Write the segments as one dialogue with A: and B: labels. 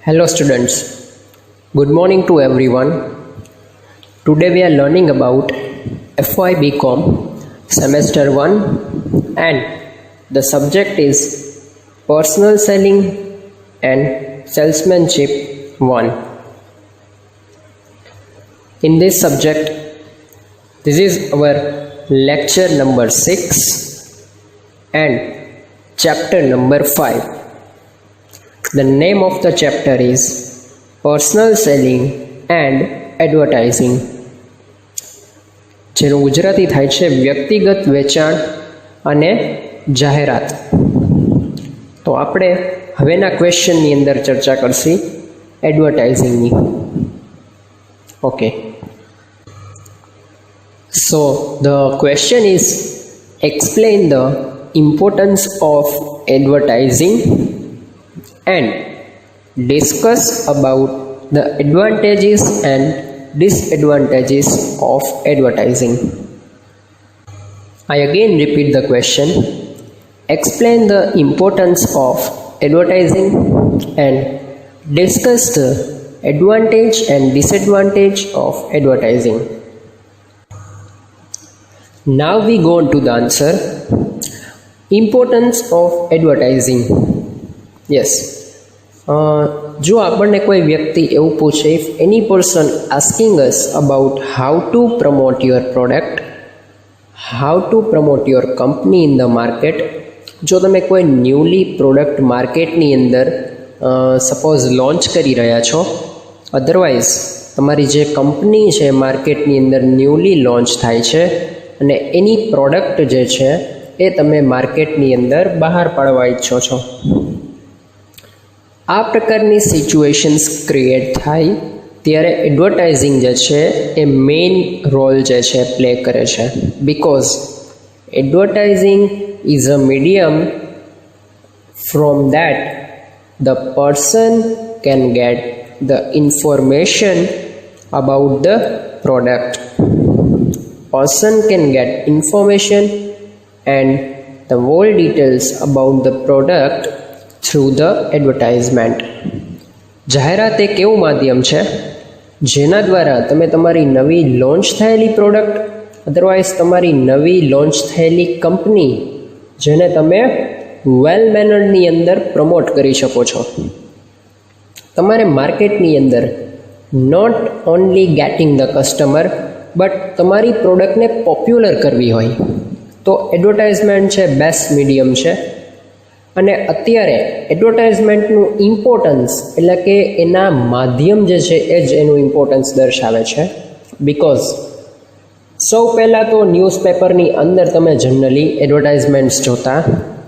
A: Hello students, good morning to everyone. Today we are learning about FY BCom semester 1 and the subject is personal selling and salesmanship 1. In this subject, this is our lecture number 6 and chapter number 5. The name of the chapter is Personal Selling and Advertising. જેનું ગુજરાતી થાય છે વ્યક્તિગત વેચાણ અને જાહેરાત. તો આપણે હવેના ક્વેશ્ચનની અંદર ચર્ચા કરશી એડવર્ટાઇઝિંગની. Okay, so the question is explain the importance of advertising and discuss about the advantages and disadvantages of advertising. I again repeat the question. Explain the importance of advertising and discuss the advantage and disadvantage of advertising. Now we go on to the answer. Importance of advertising. Yes, જો આપણને કોઈ વ્યક્તિ એવું પૂછે, if any person asking us about how to promote your product, how to promote your company in the market. જો તમે કોઈ newly product માર્કેટની અંદર સપોઝ લોન્ચ કરી રહ્યા છો, અધરવાઇઝ તમારી જે કંપની છે માર્કેટની અંદર ન્યૂલી લોન્ચ થાય છે અને એની પ્રોડક્ટ જે છે એ તમે માર્કેટની અંદર બહાર પાડવા ઈચ્છો છો, આ પ્રકારની સિચ્યુએશન્સ ક્રિએટ થાય ત્યારે એડવર્ટાઇઝિંગ જે છે એ મેઇન રોલ જે છે પ્લે કરે છે. Because advertising is a medium from that the person can get the information about the product. Person can get information and the whole details about the product through the advertisement. જાહેરાત એક એવું માધ્યમ છે જેના દ્વારા તમે તમારી નવી લોન્ચ થયેલી પ્રોડક્ટ, અધરવાઇઝ તમારી નવી લોન્ચ થયેલી કંપની, જેને તમે વેલ મેનર્ડની અંદર પ્રમોટ કરી શકો છો. તમારે માર્કેટની અંદર not only getting the customer but તમારી પ્રોડક્ટને પોપ્યુલર કરવી હોય તો એડવર્ટાઇઝમેન્ટ છે બેસ્ટ મીડિયમ છે. અને અત્યારે એડવર્ટાઇઝમેન્ટનું ઇમ્પોર્ટન્સ એટલે કે એના માધ્યમ જે છે એ જ એનું ઇમ્પોર્ટન્સ દર્શાવે છે. બિકોઝ સૌ પહેલાં તો ન્યૂઝપેપરની અંદર તમે જનરલી એડવર્ટાઇઝમેન્ટ્સ જોતા,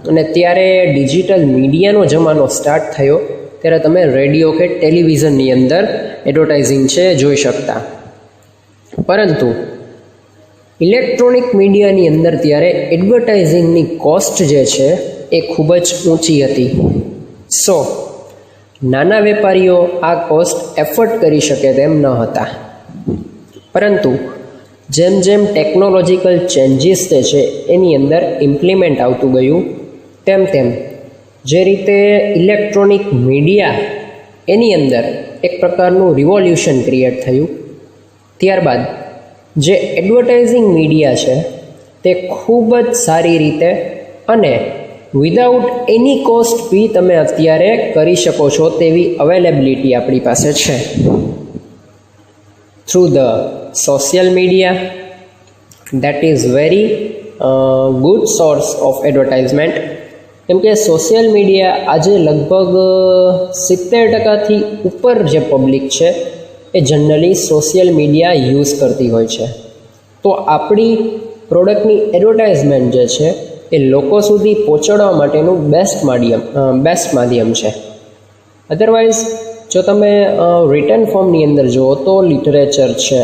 A: અને ત્યારે ડિજિટલ મીડિયાનો જમાનો સ્ટાર્ટ થયો ત્યારે તમે રેડિયો કે ટેલિવિઝનની અંદર એડવર્ટાઇઝિંગ છે જોઈ શકતા. પરંતુ ઇલેક્ટ્રોનિક મીડિયાની અંદર ત્યારે એડવર્ટાઇઝિંગની કોસ્ટ જે છે એ ખૂબ જ ઊંચી હતી. સો નાના વેપારીઓ આ કોસ્ટ એફોર્ડ કરી શકે તેમ ન હતા. પરંતુ જેમ જેમ ટેકનોલોજીકલ ચેન્જીસ જે છે એની અંદર ઇમ્પ્લિમેન્ટ આવતું ગયું, તેમ તેમ જે રીતે ઇલેક્ટ્રોનિક મીડિયા એની અંદર એક પ્રકારનું રિવોલ્યુશન ક્રિએટ થયું, ત્યારબાદ જે એડવર્ટાઇઝિંગ મીડિયા છે તે ખૂબ જ સારી રીતે અને વિદાઉટ એની કોસ્ટ બી તમે અત્યારે કરી શકો છો તેવી અવેલેબિલિટી આપણી પાસે છે. Through the social media, that is very good source of advertisement. કેમ કે સોશિયલ મીડિયા આજે લગભગ 70%થી ઉપર જે પબ્લિક છે એ જનરલી સોશિયલ મીડિયા યુઝ કરતી હોય છે. તો આપણી પ્રોડક્ટની એડવર્ટાઇઝમેન્ટ જે છે એ લોકો સુધી પહોંચાડવા માટેનું બેસ્ટ માધ્યમ છે. અધરવાઇઝ જો તમે રિટન ફોર્મની અંદર જુઓ તો લિટરેચર છે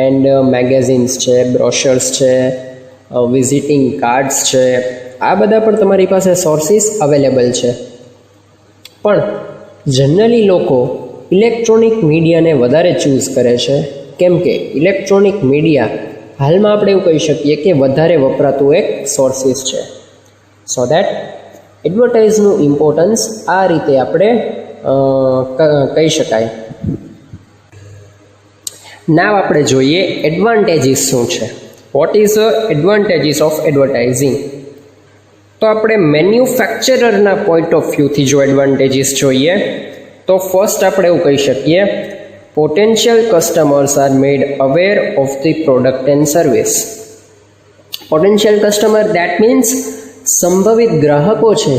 A: એન્ડ મેગેઝિન્સ છે, બ્રોશર્સ છે, વિઝિટિંગ કાર્ડ્સ છે, આ બધા પણ તમારી પાસે સોર્સિસ અવેલેબલ છે. પણ જનરલી લોકો ઇલેક્ટ્રોનિક મીડિયાને વધારે ચૂઝ કરે છે, કેમ કે ઇલેક્ટ્રોનિક મીડિયા હાલમાં આપણે એવું કહી શકીએ કે વધારે વપરાતું એક સોર્સિસ છે. સો દેટ એડવર્ટાઇઝનું ઇમ્પોર્ટન્સ આ રીતે આપણે કહી શકાય. નાવ આપણે જોઈએ એડવાન્ટેજીસ શું છે. What is advantages of advertising? તો આપણે મેન્યુફેક્ચરરના પોઈન્ટ ઓફ વ્યૂથી જો એડવાન્ટેજીસ જોઈએ તો ફર્સ્ટ આપણે એવું કહી શકીએ, potential customers are made aware of the product and service. Potential customer that means સંભવિત ગ્રાહકો છે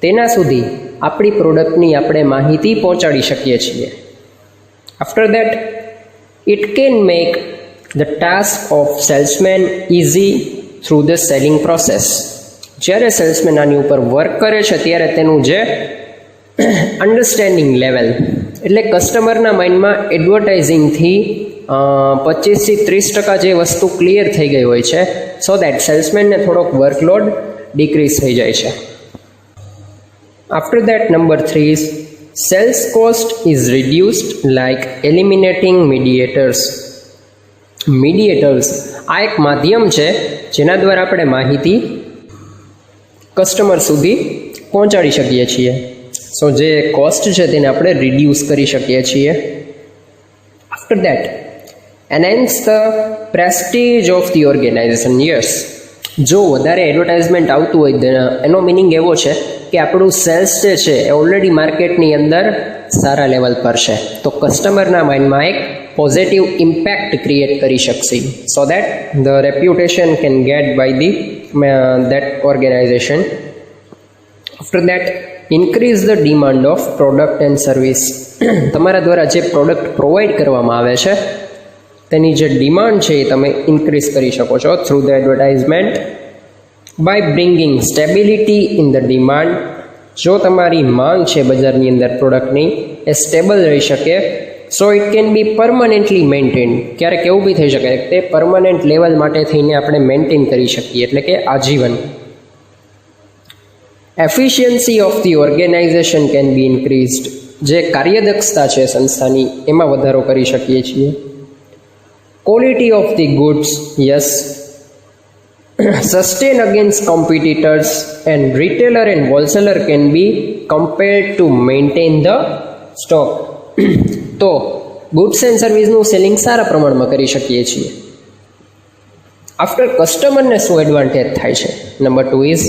A: તેના સુધી આપણી પ્રોડક્ટની આપણે માહિતી પહોંચાડી શકીએ છીએ. After that it can make the task of salesman easy through the selling process. જ્યારે સેલ્સમેન આની ઉપર વર્ક કરે છે ત્યારે તેનું જે અન્ડરસ્ટેન્ડિંગ લેવલ એટલે કસ્ટમરના માઇન્ડમાં એડવર્ટાઇઝિંગથી 25-30% જે વસ્તુ ક્લિયર થઈ ગઈ હોય છે, સો દેટ સેલ્સમેનને થોડોક વર્કલોડ ડિક્રીઝ થઈ જાય છે. After that number 3 is sales cost is reduced like eliminating mediators. Mediators આ એક માધ્યમ છે જેના દ્વારા આપણે માહિતી કસ્ટમર સુધી પહોંચાડી શકીએ છીએ. સો જે કોસ્ટ છે તેને આપણે રિડ્યુસ કરી શકીએ છીએ. After that enhance the prestige of the organisation. Yes, જો વધારે એડવર્ટાઇઝમેન્ટ આવતું હોય એનો મિનિંગ એવો છે કે આપણું સેલ્સ જે છે એ ઓલરેડી માર્કેટની અંદર સારા લેવલ પર છે, તો કસ્ટમરના માઇન્ડમાં એક પોઝિટિવ ઇમ્પેક્ટ ક્રિએટ કરી શકશે. So that the reputation can get by the that organisation. After that increase the demand of product and service. તમારા દ્વારા જે પ્રોડક્ટ પ્રોવાઈડ કરવામાં આવે છે તેની જે ડિમાન્ડ છે એ તમે ઇન્ક્રીઝ કરી શકો છો through the advertisement by bringing stability in the demand. જો તમારી માંગ છે બજારની અંદર પ્રોડક્ટની એ સ્ટેબલ રહી શકે, so it can be permanently maintain. ક્યારેક એવું બી થઈ શકે તે પરમનન્ટ લેવલ માટે થઈને આપણે મેન્ટેન કરી શકીએ, એટલે કે આજીવન. Efficiency of the organisation can be increased. જે કાર્યદક્ષતા છે સંસ્થાની એમાં વધારો કરી શકીએ છીએ. Quality of the goods, yes, sustain against competitors and retailer and wholesaler can be compelled to maintain the stock. તો ગુડ્સ એન્ડ સર્વિસનું સેલિંગ સારા પ્રમાણમાં કરી શકીએ છીએ. આફ્ટર કસ્ટમરને શું એડવાન્ટેજ થાય છે? નંબર 2 ઇઝ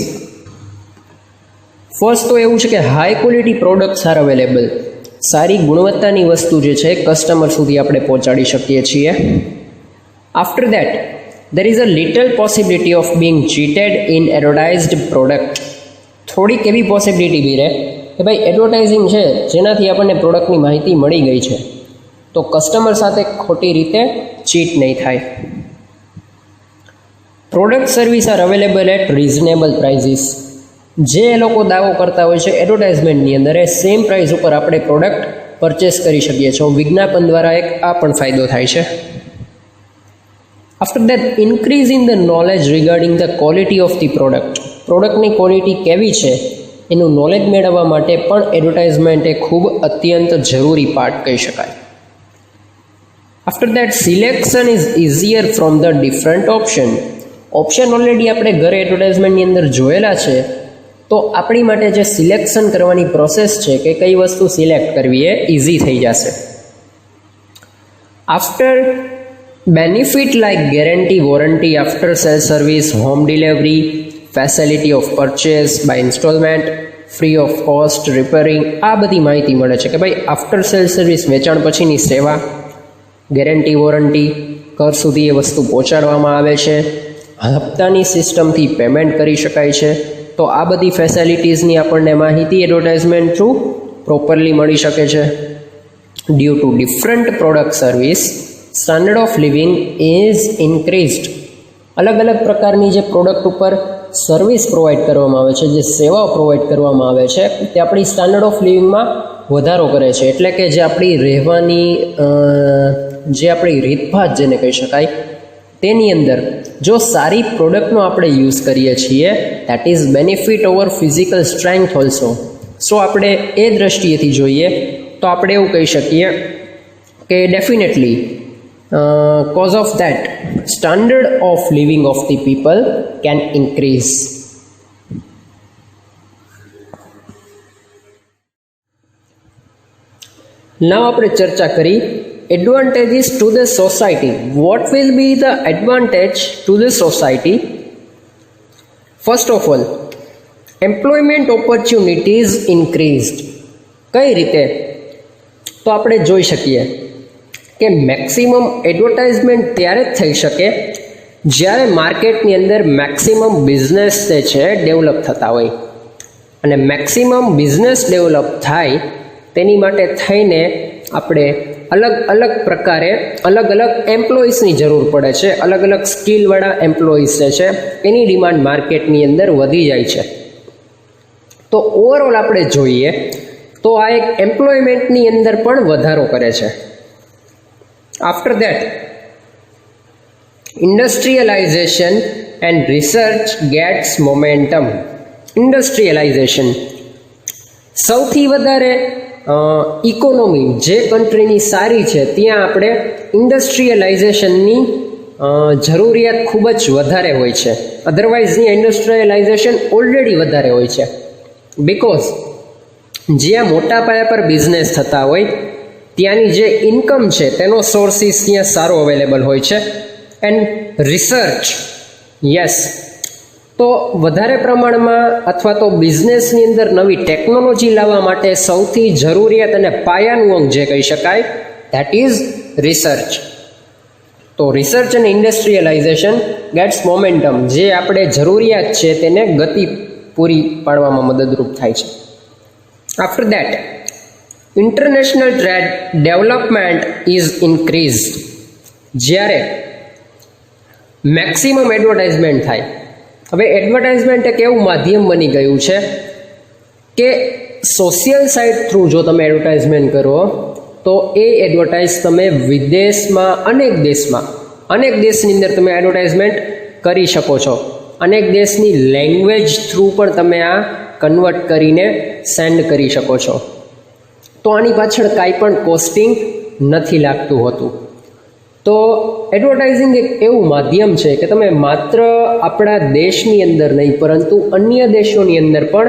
A: ફર્સ્ટ તો એવું છે કે high quality products R available. સારી ગુણવત્તાની વસ્તુ જે છે કસ્ટમર સુધી આપણે પહોંચાડી શકીએ છીએ. After that there is a little possibility of being cheated in advertised product. થોડીક એવી પોસિબિલિટી બી રહે કે ભાઈ એડવર્ટાઇઝિંગ છે જેનાથી આપણને પ્રોડક્ટની માહિતી મળી ગઈ છે તો કસ્ટમર સાથે ખોટી રીતે ચીટ નહીં થાય. Product service are available at reasonable prices. જે લોકો દાવો કરતા હોય છે એડવર્ટાઇઝમેન્ટની અંદર એ સેમ પ્રાઇસ ઉપર આપણે પ્રોડક્ટ પરચેસ કરી શકીએ છીએ. વિજ્ઞાપન દ્વારા એક આ પણ ફાયદો થાય છે. After that increase in the knowledge regarding the quality of the product. પ્રોડક્ટની ક્વોલિટી કેવી છે એનું નોલેજ મેળવવા માટે પણ એડવર્ટાઇઝમેન્ટ એ ખૂબ અત્યંત જરૂરી પાર્ટ કહી શકાય. After that selection is easier from the different option. Option already આપણે ઘરે એડવર્ટાઇઝમેન્ટની અંદર જોયેલા છે, તો આપણી માટે જે સિલેક્શન કરવાની પ્રોસેસ છે કે કઈ વસ્તુ સિલેક્ટ કરવી એ ઇઝી થઈ જશે. After benefit like guarantee, warranty, after sales service, home delivery, facility of purchase by installment, free of cost, repairing, આ બધી માહિતી મળે છે કે ભાઈ આફ્ટર સેલ્સ સર્વિસ વેચાણ પછીની સેવા, ગેરંટી વોરંટી, ઘર સુધી એ વસ્તુ પહોંચાડવામાં આવે છે, હપ્તાની સિસ્ટમથી પેમેન્ટ કરી શકાય છે. તો આ બધી ફેસિલિટીઝની આપણને માહિતી એડવર્ટાઇઝમેન્ટ થ્રુ પ્રોપરલી મળી શકે છે. Due to different product service standard of living is increased. અલગ અલગ પ્રકારની જે પ્રોડક્ટ ઉપર સર્વિસ પ્રોવાઈડ કરવામાં આવે છે, જે સેવાઓ પ્રોવાઈડ કરવામાં આવે છે, તે આપણી સ્ટાન્ડર્ડ ઓફ લિવિંગમાં વધારો કરે છે. એટલે કે જે આપણી રહેવાની જે આપણી રીતભાત જેને કહી શકાય તેની અંદર જો સારી પ્રોડક્ટનો આપણે યુઝ કરીએ છીએ that is benefit over physical strength also. So આપણે એ દ્રષ્ટિએથી જોઈએ તો આપણે એવું કહી શકીએ કે definitely cause of that standard of living of the people can increase. નાવ આપણે ચર્ચા કરી advantages to the society. What will be the advantage to the society? First of all, employment opportunities increased. કઈ રીતે? તો આપણે જોઈ શકીએ કે મેક્સિમમ એડવર્ટાઇઝમેન્ટ ત્યારે જ થઈ શકે જ્યારે માર્કેટની અંદર મેક્સિમમ બિઝનેસ જે છે ડેવલપ થતા હોય, અને મેક્સિમમ બિઝનેસ ડેવલપ થાય તેની માટે થઈને આપણે અલગ અલગ પ્રકારે અલગ અલગ એમ્પ્લોઈઝની જરૂર પડે છે. અલગ અલગ સ્કિલવાળા એમ્પ્લોઈઝ જે છે એની ડિમાન્ડ માર્કેટની અંદર વધી જાય છે. તો ઓવરઓલ આપણે જોઈએ તો આ એક એમ્પ્લોયમેન્ટની અંદર પણ વધારો કરે છે. After that, industrialization and research gets momentum. Industrialization સૌથી વધારે ઇકોનોમી જે કન્ટ્રીની સારી છે ત્યાં આપણે ઇન્ડસ્ટ્રીયલાઇઝેશનની જરૂરિયાત ખૂબ જ વધારે હોય છે. અધરવાઇઝની ઇન્ડસ્ટ્રીયલાઇઝેશન ઓલરેડી વધારે હોય છે. બિકોઝ જ્યાં મોટા પાયા પર બિઝનેસ થતા હોય ત્યાંની જે ઇન્કમ છે તેનો સોર્સિસ ત્યાં સારો અવેલેબલ હોય છે. એન્ડ રિસર્ચ, યસ, તો વધારે પ્રમાણમાં અથવા તો બિઝનેસની અંદર નવી ટેકનોલોજી લાવવા માટે સૌથી જરૂરિયાત અને પાયાનું અંગ જે કહી શકાય ધેટ ઇઝ રિસર્ચ. તો રિસર્ચ અને ઇન્ડસ્ટ્રીયલાઇઝેશન ગેટ્સ મોમેન્ટમ, જે આપણે જરૂરિયાત છે તેને ગતિ પૂરી પાડવામાં મદદરૂપ થાય છે. After that, international trade development is increased. જ્યારે મેક્સિમમ એડવર્ટાઇઝમેન્ટ થાય, હવે એડવર્ટાઇઝમેન્ટ એક એવું માધ્યમ બની ગયું છે કે સોશિયલ સાઇટ થ્રુ જો તમે એડવર્ટાઇઝમેન્ટ કરો તો એ એડવર્ટાઇઝ તમે વિદેશમાં અનેક દેશની અંદર તમે એડવર્ટાઇઝમેન્ટ કરી શકો છો. અનેક દેશની લેંગ્વેજ થ્રુ પણ તમે આ કન્વર્ટ કરીને સેન્ડ કરી શકો છો. તો આની પાછળ કાંઈ પણ કોસ્ટિંગ નથી લાગતું હોતું. તો એડવર્ટાઇઝિંગ એક એવું માધ્યમ છે કે તમે માત્ર આપણા દેશની અંદર નહીં પરંતુ અન્ય દેશોની અંદર પણ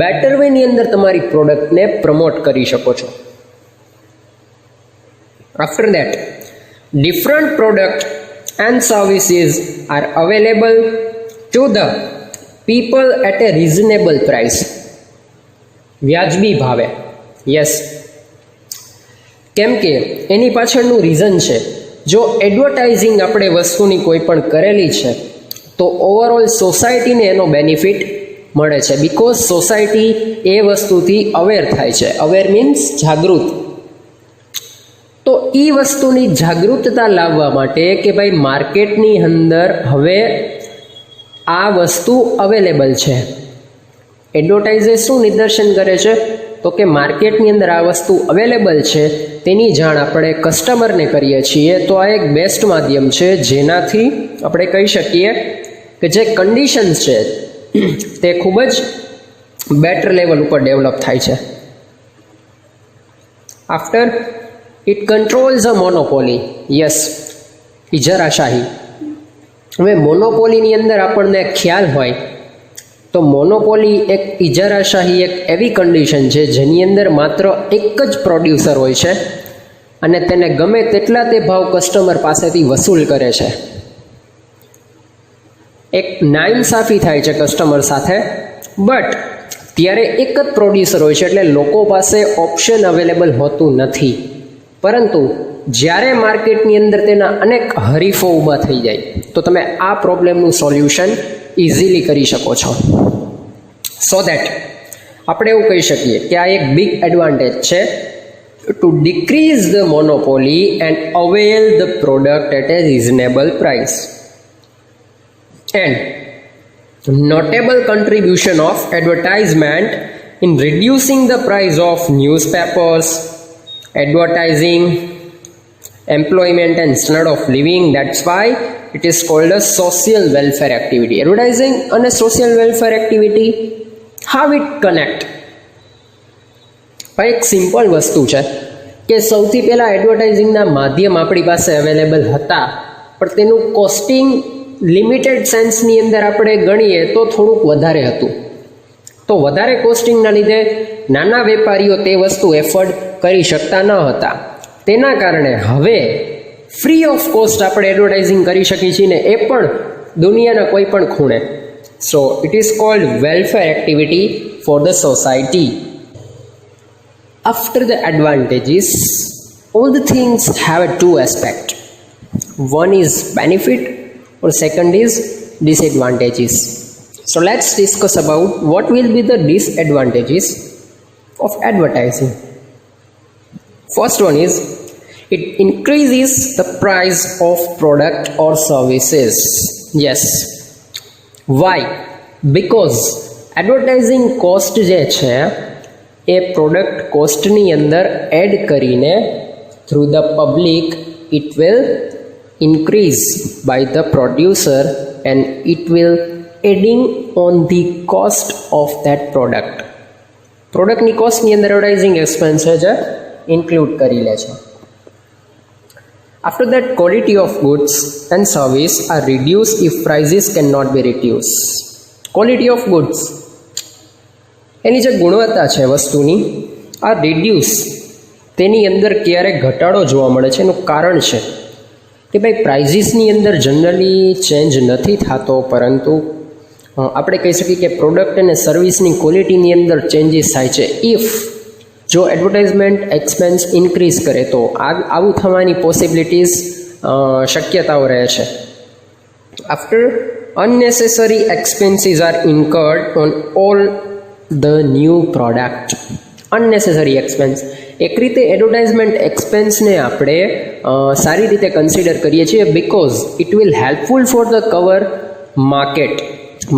A: બેટર વેની અંદર તમારી પ્રોડક્ટને પ્રમોટ કરી શકો છો. After that, different product and services are available to the people at a reasonable price. વ્યાજબી ભાવે, યસ, કેમ કે એની પાછળનું રીઝન છે, જો એડવર્ટાઇઝિંગ આપણે વસ્તુની કોઈ પણ કરેલી છે તો ઓવરઓલ સોસાયટીને એનો બેનિફિટ મળે છે. બિકોઝ સોસાયટી એ વસ્તુથી અવેર થાય છે. અવેર મીન્સ જાગૃત. તો એ વસ્તુની જાગૃતતા લાવવા માટે કે ભાઈ માર્કેટની અંદર હવે આ વસ્તુ અવેલેબલ છે, એડવર્ટાઇઝે શું નિદર્શન કરે છે તો કે માર્કેટની અંદર આ વસ્તુ અવેલેબલ છે તેની જાણ આપણે કસ્ટમરને કરીએ છીએ. તો આ એક બેસ્ટ માધ્યમ છે જેનાથી આપણે કહી શકીએ કે જે કન્ડિશન્સ છે તે ખૂબ જ બેટર લેવલ ઉપર ડેવલપ થાય છે. After, it controls a monopoly. Yes, ઇજારાશાહી. હવે મોનોપોલીની અંદર આપણને ખ્યાલ હોય તો મોનોપોલી એક ઇજારાશાહી એક એવી કન્ડિશન છે જેની અંદર માત્ર એક જ પ્રોડ્યુસર હોય છે અને તેને ગમે તેટલા તે ભાવ કસ્ટમર પાસેથી વસૂલ કરે છે. એક નાઇન્સાફી થાય છે કસ્ટમર સાથે, બટ ત્યારે એક જ પ્રોડ્યુસર હોય છે એટલે લોકો પાસે ઓપ્શન અવેલેબલ હોતું નથી. પરંતુ જ્યારે માર્કેટની અંદર તેના અનેક હરીફો ઊભા થઈ જાય તો તમે આ પ્રોબ્લેમનું સોલ્યુશન ઇઝીલી કરી શકો છો. સો દેટ આપણે એવું કહી શકીએ કે આ એક બિગ એડવાન્ટેજ છે to decrease the monopoly and avail the product at a reasonable price. And notable contribution of advertisement in reducing the price of newspapers, advertising, employment and standard of living. That's why it is called a social welfare activity. Advertising and a social welfare activity, how it connect? એક simple વસ્તુ છે કે સૌથી પહેલાં એડવર્ટાઇઝિંગના માધ્યમ આપણી પાસે available હતા પણ તેનું કોસ્ટિંગ લિમિટેડ સેન્સની અંદર આપણે ગણીએ તો થોડુંક વધારે હતું. તો વધારે કોસ્ટિંગના લીધે નાના વેપારીઓ તે વસ્તુ એફોર્ડ કરી શકતા ન હતા. તેના કારણે હવે ફ્રી ઓફ કોસ્ટ આપણે એડવર્ટાઇઝિંગ કરી શકીએ છીએ ને એ પણ દુનિયાના કોઈ પણ ખૂણે. So it is called welfare activity for the society. After the advantages, all the things have a two aspect. One is benefit or second is disadvantages. So let's discuss about what will be the disadvantages of advertising. First one is it increases the price of product or services. Yes. Why? Because advertising cost જે છે એ product કોસ્ટની અંદર add કરીને through the public it will increase by the producer and it will adding on the cost of that product. પ્રોડક્ટની કોસ્ટની અંદર advertising expense છે include કરી લે છે. After that quality of goods and service are reduce if prices can not be reduce. Quality of goods એની જે ગુણવત્તા છે વસ્તુની આ રિડ્યુસ તેની અંદર ક્યારેક ઘટાડો જોવા મળે છે. એનું કારણ છે કે ભાઈ પ્રાઇઝીસની અંદર જનરલી ચેન્જ નથી થતો, પરંતુ આપણે કહી શકીએ કે પ્રોડક્ટ અને સર્વિસની ક્વોલિટીની અંદર ચેન્જીસ થાય છે. ઇફ જો એડવર્ટાઇઝમેન્ટ એક્સપેન્સ ઇન્ક્રીઝ કરે તો આવું થવાની પોસિબિલિટીઝ શક્યતાઓ રહે છે. After unnecessary expenses are incurred on all the new product. Unnecessary expense એક રીતે એડવર્ટાઇઝમેન્ટ એક્સપેન્સને આપણે સારી રીતે કન્સિડર કરીએ છીએ, because it will helpful for the cover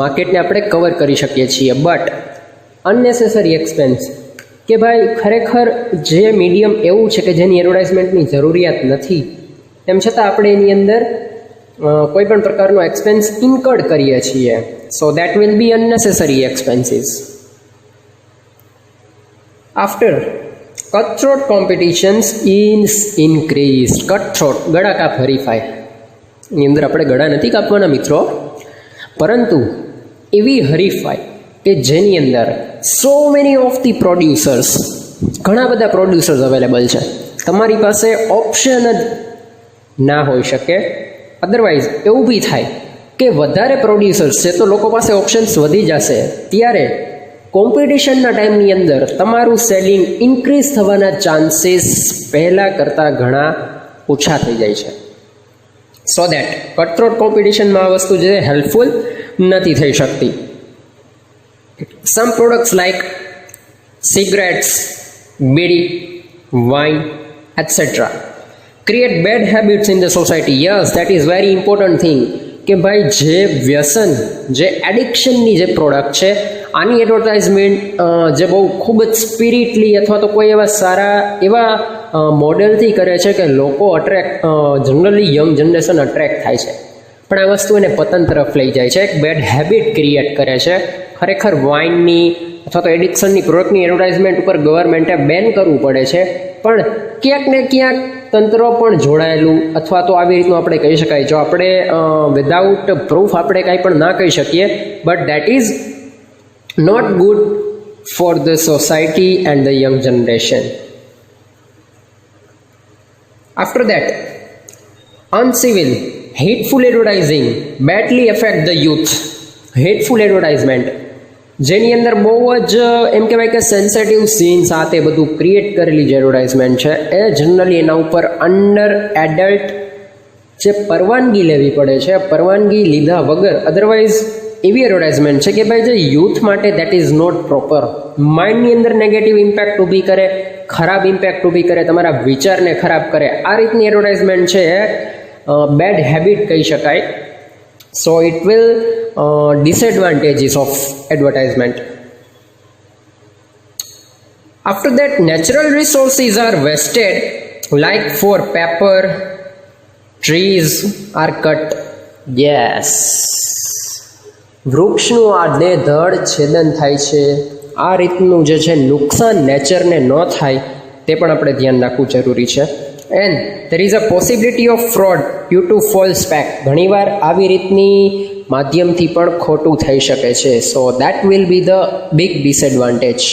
A: માર્કેટને આપણે કવર કરી શકીએ છીએ. બટ અનનેસેસરી એક્સપેન્સ કે ભાઈ ખરેખર જે મીડિયમ એવું છે કે જેની એડવર્ટાઇઝમેન્ટની જરૂરિયાત નથી, તેમ છતાં આપણે એની અંદર કોઈ પણ પ્રકારનો એક્સપેન્સ ઇન્કર્ડ કરીએ છીએ. So that will be અનનેસેસરી expenses. After cutthroat competitions is increased. cutthroat ગળા કાપ હરીફાઈ, એની અંદર આપણે ગળા નથી કાપવાના મિત્રો, પરંતુ એવી હરીફાઈ કે જેની અંદર so many of the producers, ઘણા બધા પ્રોડ્યુસર્સ અવેલેબલ છે. તમારી પાસે ઓપ્શન જ ના હોઈ શકે. અદરવાઇઝ એવું બી થાય કે વધારે પ્રોડ્યુસર્સ છે તો લોકો પાસે ઓપ્શન્સ વધી જશે, ત્યારે કોમ્પિટિશનના ટાઈમની અંદર તમારું સેલિંગ ઇન્ક્રીઝ થવાના ચાન્સીસ પહેલાં કરતાં ઘણા ઓછા થઈ જાય છે. સો દેટ કટથ્રોટ કોમ્પિટિશનમાં આ વસ્તુ જે હેલ્પફુલ નથી થઈ શકતી. Some products like cigarettes, bidi, wine etcetera create bad habits in the society. Yes, that is very important thing કે ભાઈ જે વ્યસન, જે એડિક્શનની જે પ્રોડક્ટ છે, આની એડવર્ટાઇઝમેન્ટ જે બહુ ખૂબ જ સ્પિરિટલી અથવા તો કોઈ એવા સારા એવા મોડેલથી કરે છે કે લોકો જનરલી યંગ જનરેશન અટ્રેક્ટ થાય છે, પણ આ વસ્તુ એને પતન તરફ લઈ જાય છે, એક બેડ હેબિટ ક્રિએટ કરે છે. ખરેખર વાઇનની અથવા તો એડિક્શનની પ્રોડક્ટની એડવર્ટાઇઝમેન્ટ ઉપર ગવર્મેન્ટે બેન કરવું પડે છે, પણ ક્યાંક ને ક્યાંક તંત્ર પણ જોડાયેલું, અથવા તો આવી રીતનું આપણે કહી શકાય. જો આપણે વિધાઉટ પ્રૂફ આપણે કાંઈ પણ ના કહી શકીએ, but that is not good for the society and the young generation. After that, uncivil, hateful advertising badly affect the youth. Hateful advertisement જેની અંદર બહુ જ એમ કહેવાય કે સેન્સિટિવ સીન સાથે બધું ક્રિએટ કરેલી જે એડવર્ટાઇઝમેન્ટ છે એ જનરલી એના ઉપર અંડર એડલ્ટ જે પરવાનગી લેવી પડે છે, પરવાનગી લીધા વગર અધરવાઇઝ એવી એડવર્ટાઇઝમેન્ટ છે કે ભાઈ જે યુથ માટે દેટ ઇઝ નોટ પ્રોપર. માઇન્ડની અંદર નેગેટિવ ઇમ્પેક્ટ ઊભી કરે, ખરાબ ઇમ્પેક્ટ ઊભી કરે, તમારા વિચારને ખરાબ કરે. આ રીતની એડવર્ટાઇઝમેન્ટ છે બેડ હેબિટ કહી શકાય. So it will disadvantages of advertisement. After that, natural resources are wasted, like for paper, trees are cut. Yes, વૃક્ષનું આડેધડ છેદન થાય છે. આ રીતનું જે છે નુકસાન નેચરને ન થાય તે પણ આપણે ધ્યાન રાખવું જરૂરી છે. And there is a possibility of fraud due to false fact. ઘણીવાર આવી રીતની માધ્યમથી પણ ખોટું થઈ શકે છે. સો that will be the big disadvantage.